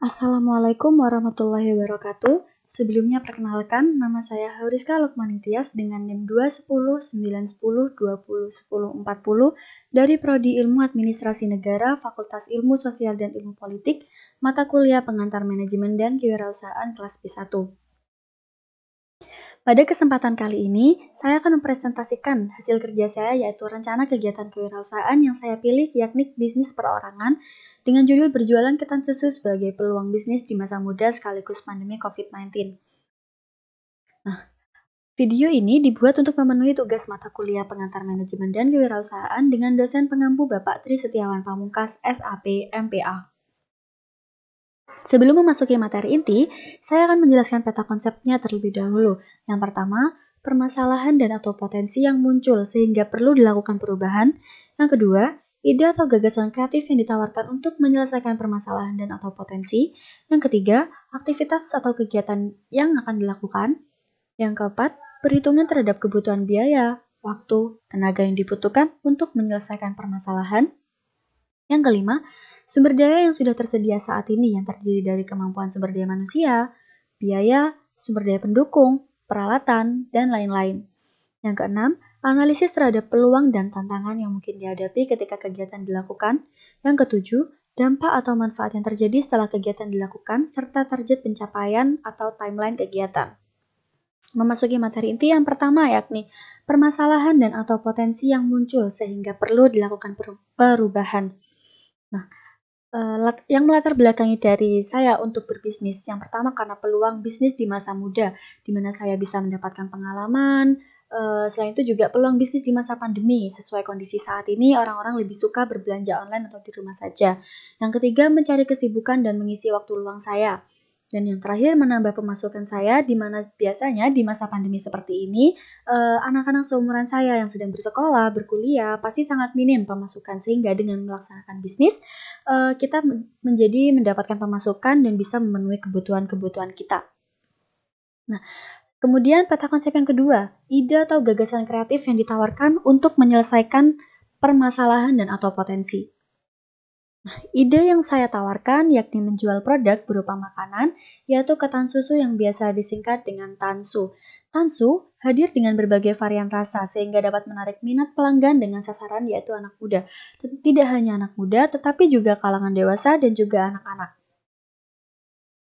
Assalamualaikum warahmatullahi wabarakatuh. Sebelumnya perkenalkan, nama saya Hauriska Lukmanitias dengan NIM 2109102001040 dari Prodi Ilmu Administrasi Negara, Fakultas Ilmu Sosial dan Ilmu Politik, mata kuliah Pengantar Manajemen dan Kewirausahaan kelas P1. Pada kesempatan kali ini, saya akan mempresentasikan hasil kerja saya yaitu rencana kegiatan kewirausahaan yang saya pilih yakni bisnis perorangan dengan judul berjualan ketan susu sebagai peluang bisnis di masa muda sekaligus pandemi COVID-19. Nah, video ini dibuat untuk memenuhi tugas mata kuliah Pengantar Manajemen dan Kewirausahaan dengan dosen pengampu Bapak Tri Setiawan Pamungkas, SAP, MPA. Sebelum memasuki materi inti, saya akan menjelaskan peta konsepnya terlebih dahulu. Yang pertama, permasalahan dan atau potensi yang muncul sehingga perlu dilakukan perubahan. Yang kedua, ide atau gagasan kreatif yang ditawarkan untuk menyelesaikan permasalahan dan atau potensi. Yang ketiga, aktivitas atau kegiatan yang akan dilakukan. Yang keempat, perhitungan terhadap kebutuhan biaya, waktu, tenaga yang dibutuhkan untuk menyelesaikan permasalahan. Yang kelima, sumber daya yang sudah tersedia saat ini yang terdiri dari kemampuan sumber daya manusia, biaya, sumber daya pendukung, peralatan, dan lain-lain. Yang keenam, analisis terhadap peluang dan tantangan yang mungkin dihadapi ketika kegiatan dilakukan. Yang ketujuh, dampak atau manfaat yang terjadi setelah kegiatan dilakukan, serta target pencapaian atau timeline kegiatan. Memasuki materi inti yang pertama yakni permasalahan dan atau potensi yang muncul sehingga perlu dilakukan perubahan. Nah, yang melatar belakangi dari saya untuk berbisnis, yang pertama karena peluang bisnis di masa muda, di mana saya bisa mendapatkan pengalaman. Selain itu juga peluang bisnis di masa pandemi, sesuai kondisi saat ini orang-orang lebih suka berbelanja online atau di rumah saja. Yang ketiga, mencari kesibukan dan mengisi waktu luang saya. Dan yang terakhir, menambah pemasukan saya, di mana biasanya di masa pandemi seperti ini, anak-anak seumuran saya yang sedang bersekolah, berkuliah, pasti sangat minim pemasukan, sehingga dengan melaksanakan bisnis, kita menjadi mendapatkan pemasukan dan bisa memenuhi kebutuhan-kebutuhan kita. Nah, kemudian peta konsep yang kedua, ide atau gagasan kreatif yang ditawarkan untuk menyelesaikan permasalahan dan atau potensi. Nah, ide yang saya tawarkan yakni menjual produk berupa makanan, yaitu ketan susu yang biasa disingkat dengan Tansu. Tansu hadir dengan berbagai varian rasa sehingga dapat menarik minat pelanggan dengan sasaran yaitu anak muda. Tidak hanya anak muda, tetapi juga kalangan dewasa dan juga anak-anak.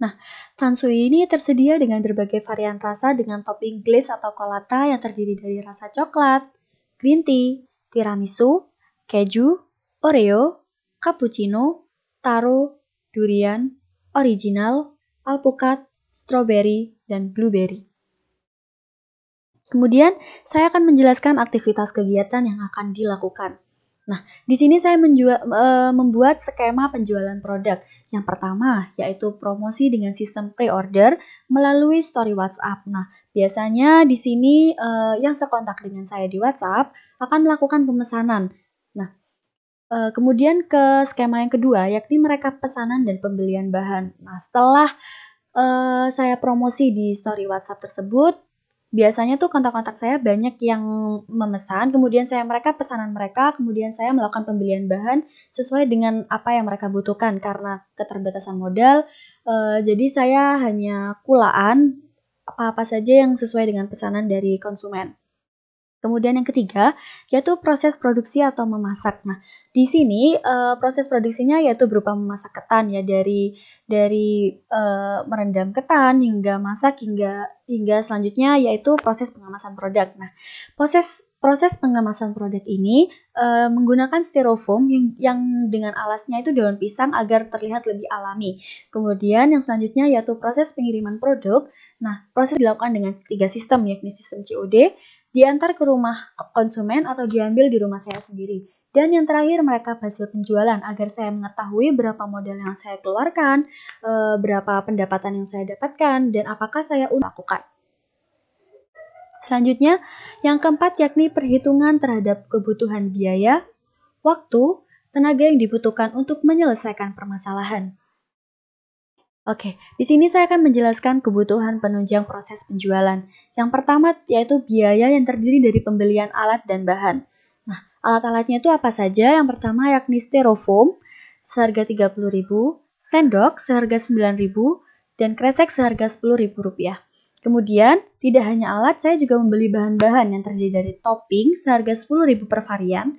Nah, Tansu ini tersedia dengan berbagai varian rasa dengan topping glaze atau kolata yang terdiri dari rasa coklat, green tea, tiramisu, keju, Oreo, cappuccino, taro, durian, original, alpukat, strawberry, dan blueberry. Kemudian, saya akan menjelaskan aktivitas kegiatan yang akan dilakukan. Nah, di sini saya membuat skema penjualan produk. Yang pertama, yaitu promosi dengan sistem pre-order melalui story WhatsApp. Nah, biasanya di sini yang sekontak dengan saya di WhatsApp akan melakukan pemesanan. Nah, kemudian ke skema yang kedua, yakni merekap pesanan dan pembelian bahan. Nah, setelah saya promosi di story WhatsApp tersebut, biasanya tuh kontak-kontak saya banyak yang memesan, kemudian saya merekap pesanan mereka, kemudian saya melakukan pembelian bahan sesuai dengan apa yang mereka butuhkan karena keterbatasan modal. Jadi saya hanya kulaan apa-apa saja yang sesuai dengan pesanan dari konsumen. Kemudian yang ketiga, yaitu proses produksi atau memasak. Nah, di sini proses produksinya yaitu berupa memasak ketan ya dari merendam ketan hingga masak hingga selanjutnya yaitu proses pengemasan produk. Nah, proses pengemasan produk ini menggunakan styrofoam yang dengan alasnya itu daun pisang agar terlihat lebih alami. Kemudian yang selanjutnya yaitu proses pengiriman produk. Nah, proses dilakukan dengan 3 sistem yakni sistem COD, diantar ke rumah konsumen atau diambil di rumah saya sendiri. Dan yang terakhir mereka hasil penjualan agar saya mengetahui berapa modal yang saya keluarkan, berapa pendapatan yang saya dapatkan, dan apakah saya lakukan. Selanjutnya, yang keempat yakni perhitungan terhadap kebutuhan biaya, waktu, tenaga yang dibutuhkan untuk menyelesaikan permasalahan. Oke, di sini saya akan menjelaskan kebutuhan penunjang proses penjualan. Yang pertama yaitu biaya yang terdiri dari pembelian alat dan bahan. Nah, alat-alatnya itu apa saja? Yang pertama yakni styrofoam seharga 30.000, sendok seharga Rp9.000, dan kresek seharga Rp10.000. Kemudian, tidak hanya alat, saya juga membeli bahan-bahan yang terdiri dari topping seharga Rp10.000 per varian,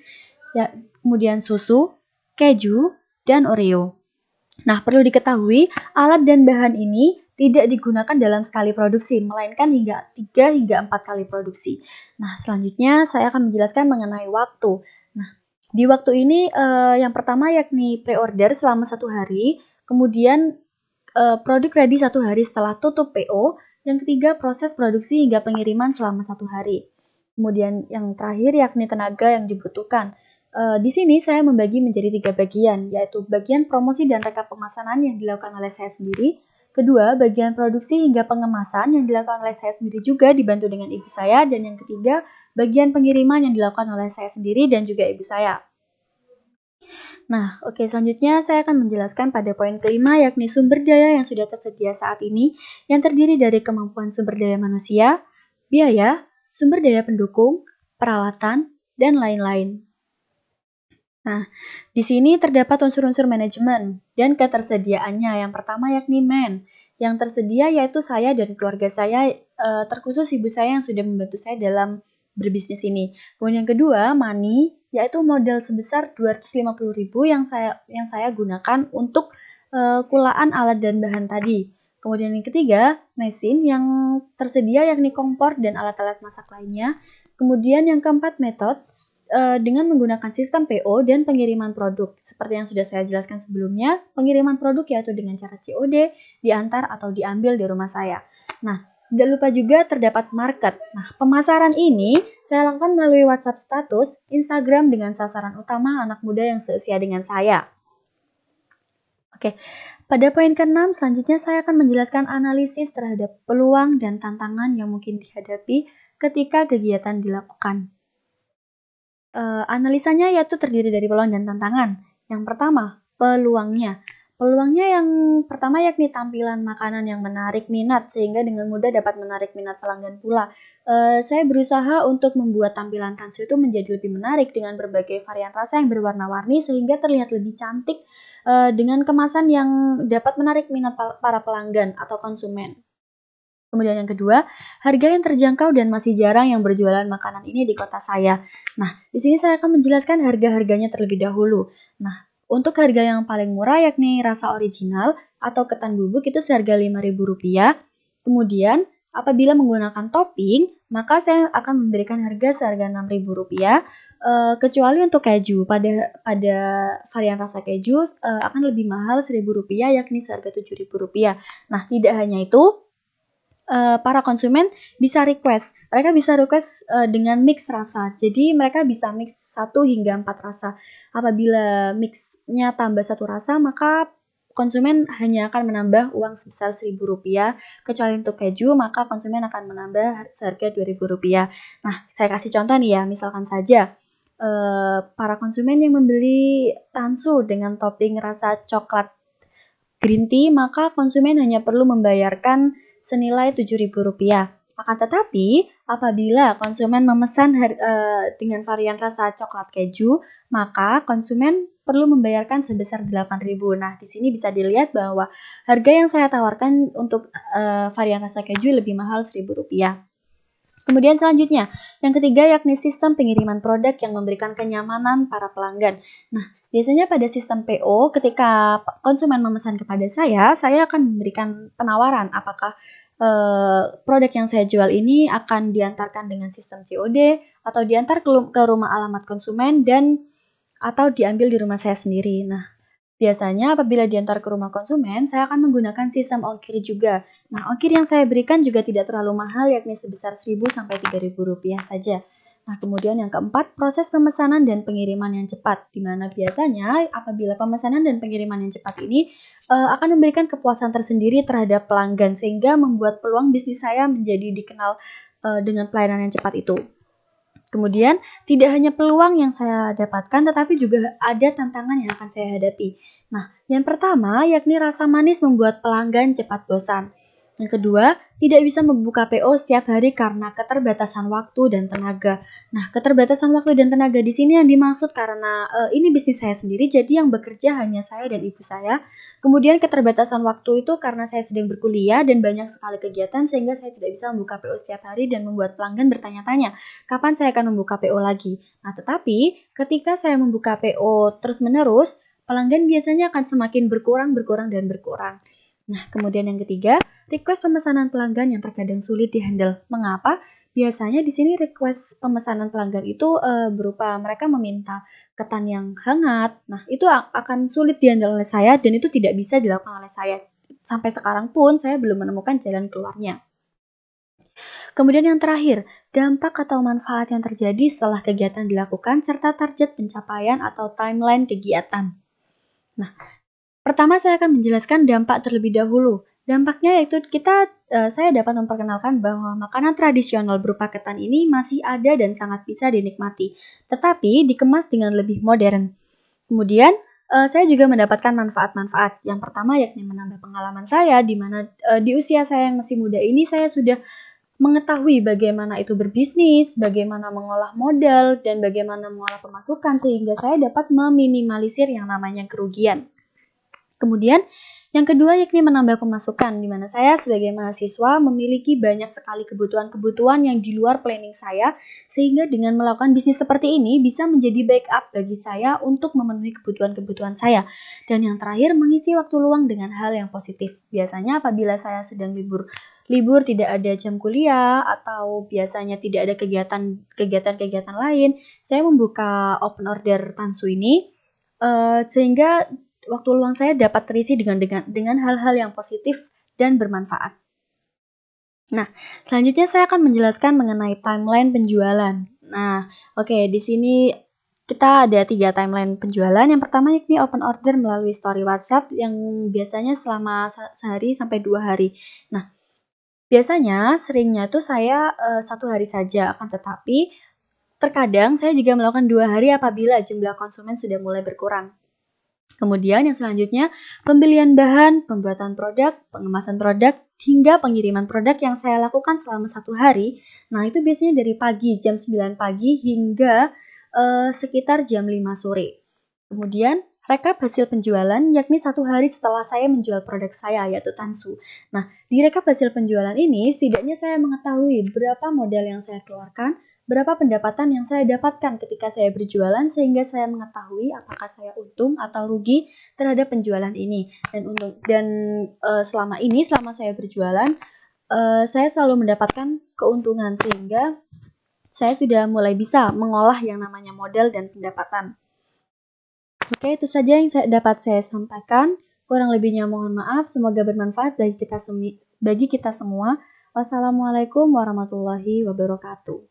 ya, kemudian susu, keju, dan Oreo. Nah, perlu diketahui, alat dan bahan ini tidak digunakan dalam sekali produksi, melainkan hingga 3 hingga 4 kali produksi. Nah, selanjutnya saya akan menjelaskan mengenai waktu. Nah, di waktu ini yang pertama yakni pre-order selama 1 hari, kemudian produk ready 1 hari setelah tutup PO, yang ketiga proses produksi hingga pengiriman selama 1 hari. Kemudian yang terakhir yakni tenaga yang dibutuhkan. Di sini saya membagi menjadi 3 bagian, yaitu bagian promosi dan rekap pemesanan yang dilakukan oleh saya sendiri. Kedua, bagian produksi hingga pengemasan yang dilakukan oleh saya sendiri juga dibantu dengan ibu saya. Dan yang ketiga, bagian pengiriman yang dilakukan oleh saya sendiri dan juga ibu saya. Nah, oke, selanjutnya saya akan menjelaskan pada poin kelima, yakni sumber daya yang sudah tersedia saat ini, yang terdiri dari kemampuan sumber daya manusia, biaya, sumber daya pendukung, peralatan, dan lain-lain. Nah, di sini terdapat unsur-unsur manajemen dan ketersediaannya. Yang pertama yakni man. Yang tersedia yaitu saya dan keluarga saya, terkhusus ibu saya yang sudah membantu saya dalam berbisnis ini. Kemudian yang kedua, money, yaitu modal sebesar 250.000 yang saya gunakan untuk kulaan alat dan bahan tadi. Kemudian yang ketiga, mesin yang tersedia yakni kompor dan alat-alat masak lainnya. Kemudian yang keempat, metode dengan menggunakan sistem PO dan pengiriman produk. Seperti yang sudah saya jelaskan sebelumnya, pengiriman produk yaitu dengan cara COD, diantar atau diambil di rumah saya. Nah, tidak lupa juga terdapat market. Nah, pemasaran ini saya lakukan melalui WhatsApp status, Instagram dengan sasaran utama anak muda yang seusia dengan saya. Oke, pada poin ke-6 selanjutnya saya akan menjelaskan analisis terhadap peluang dan tantangan yang mungkin dihadapi ketika kegiatan dilakukan. Analisanya yaitu terdiri dari peluang dan tantangan. Yang pertama, peluangnya. Peluangnya yang pertama yakni tampilan makanan yang menarik minat, sehingga dengan mudah dapat menarik minat pelanggan pula. Saya berusaha untuk membuat tampilan Tansu itu menjadi lebih menarik dengan berbagai varian rasa yang berwarna-warni, sehingga terlihat lebih cantik dengan kemasan yang dapat menarik minat para pelanggan atau konsumen. Kemudian yang kedua, harga yang terjangkau dan masih jarang yang berjualan makanan ini di kota saya. Nah, di sini saya akan menjelaskan harga-harganya terlebih dahulu. Nah, untuk harga yang paling murah yakni rasa original atau ketan bubuk itu seharga Rp5.000. Kemudian, apabila menggunakan topping, maka saya akan memberikan harga seharga Rp6.000. Kecuali untuk keju, pada varian rasa keju akan lebih mahal Rp1.000 yakni seharga Rp7.000. Nah, tidak hanya itu, para konsumen bisa request. Mereka bisa request dengan mix rasa. Jadi mereka bisa mix 1 hingga 4 rasa. Apabila mixnya tambah 1 rasa, maka konsumen hanya akan menambah uang sebesar Rp1.000. Kecuali untuk keju, maka konsumen akan menambah harga Rp2.000. Nah, saya kasih contoh nih ya, misalkan saja para konsumen yang membeli Tansu dengan topping rasa coklat green tea, maka konsumen hanya perlu membayarkan senilai Rp7.000. Akan tetapi, apabila konsumen memesan dengan varian rasa coklat keju, maka konsumen perlu membayarkan sebesar Rp8.000. Nah, di sini bisa dilihat bahwa harga yang saya tawarkan untuk varian rasa keju lebih mahal Rp1.000. Kemudian selanjutnya, yang ketiga yakni sistem pengiriman produk yang memberikan kenyamanan para pelanggan. Nah, biasanya pada sistem PO, ketika konsumen memesan kepada saya akan memberikan penawaran apakah produk yang saya jual ini akan diantarkan dengan sistem COD atau diantar ke rumah alamat konsumen dan atau diambil di rumah saya sendiri. Nah, biasanya apabila diantar ke rumah konsumen, saya akan menggunakan sistem ongkir juga. Nah, ongkir yang saya berikan juga tidak terlalu mahal, yakni sebesar Rp1.000 sampai Rp3.000 saja. Nah, kemudian yang keempat, proses pemesanan dan pengiriman yang cepat, di mana biasanya apabila pemesanan dan pengiriman yang cepat ini akan memberikan kepuasan tersendiri terhadap pelanggan, sehingga membuat peluang bisnis saya menjadi dikenal dengan pelayanan yang cepat itu. Kemudian, tidak hanya peluang yang saya dapatkan, tetapi juga ada tantangan yang akan saya hadapi. Nah, yang pertama yakni rasa manis membuat pelanggan cepat bosan. Yang kedua, tidak bisa membuka PO setiap hari karena keterbatasan waktu dan tenaga. Nah, keterbatasan waktu dan tenaga di sini yang dimaksud karena ini bisnis saya sendiri, jadi yang bekerja hanya saya dan ibu saya. Kemudian keterbatasan waktu itu karena saya sedang berkuliah dan banyak sekali kegiatan sehingga saya tidak bisa membuka PO setiap hari dan membuat pelanggan bertanya-tanya, kapan saya akan membuka PO lagi. Nah, tetapi ketika saya membuka PO terus-menerus, pelanggan biasanya akan semakin berkurang, dan berkurang. Nah, kemudian yang ketiga, request pemesanan pelanggan yang terkadang sulit dihandle. Mengapa? Biasanya di sini request pemesanan pelanggan itu berupa mereka meminta ketan yang hangat. Nah, itu akan sulit dihandle oleh saya dan itu tidak bisa dilakukan oleh saya. Sampai sekarang pun saya belum menemukan jalan keluarnya. Kemudian yang terakhir, dampak atau manfaat yang terjadi setelah kegiatan dilakukan serta target pencapaian atau timeline kegiatan. Nah, pertama saya akan menjelaskan dampak terlebih dahulu. Dampaknya yaitu saya dapat memperkenalkan bahwa makanan tradisional berupa ketan ini masih ada dan sangat bisa dinikmati, tetapi dikemas dengan lebih modern. Kemudian saya juga mendapatkan manfaat-manfaat. Yang pertama yakni menambah pengalaman saya, di mana di usia saya yang masih muda ini saya sudah mengetahui bagaimana itu berbisnis, bagaimana mengolah modal, dan bagaimana mengolah pemasukan sehingga saya dapat meminimalisir yang namanya kerugian. Kemudian yang kedua yakni menambah pemasukan, di mana saya sebagai mahasiswa memiliki banyak sekali kebutuhan-kebutuhan yang di luar planning saya, sehingga dengan melakukan bisnis seperti ini bisa menjadi backup bagi saya untuk memenuhi kebutuhan-kebutuhan saya. Dan yang terakhir, mengisi waktu luang dengan hal yang positif. Biasanya apabila saya sedang libur tidak ada jam kuliah atau biasanya tidak ada kegiatan lain, saya membuka open order Tansu ini sehingga waktu luang saya dapat terisi dengan hal-hal yang positif dan bermanfaat. Nah, selanjutnya saya akan menjelaskan mengenai timeline penjualan. Nah, oke, di sini kita ada 3 timeline penjualan. Yang pertama yakni open order melalui story WhatsApp yang biasanya selama sehari sampai 2 hari. Nah, biasanya seringnya tuh saya 1 hari saja, akan tetapi terkadang saya juga melakukan 2 hari apabila jumlah konsumen sudah mulai berkurang. Kemudian yang selanjutnya, pembelian bahan, pembuatan produk, pengemasan produk, hingga pengiriman produk yang saya lakukan selama 1 hari. Nah, itu biasanya dari pagi, jam 9 pagi hingga sekitar jam 5 sore. Kemudian, rekap hasil penjualan, yakni 1 hari setelah saya menjual produk saya, yaitu Tansu. Nah, di rekap hasil penjualan ini, setidaknya saya mengetahui berapa modal yang saya keluarkan, berapa pendapatan yang saya dapatkan ketika saya berjualan sehingga saya mengetahui apakah saya untung atau rugi terhadap penjualan ini. Selama saya berjualan, saya selalu mendapatkan keuntungan sehingga saya sudah mulai bisa mengolah yang namanya modal dan pendapatan. Oke, itu saja yang dapat saya sampaikan. Kurang lebihnya mohon maaf. Semoga bermanfaat bagi kita semua. Wassalamualaikum warahmatullahi wabarakatuh.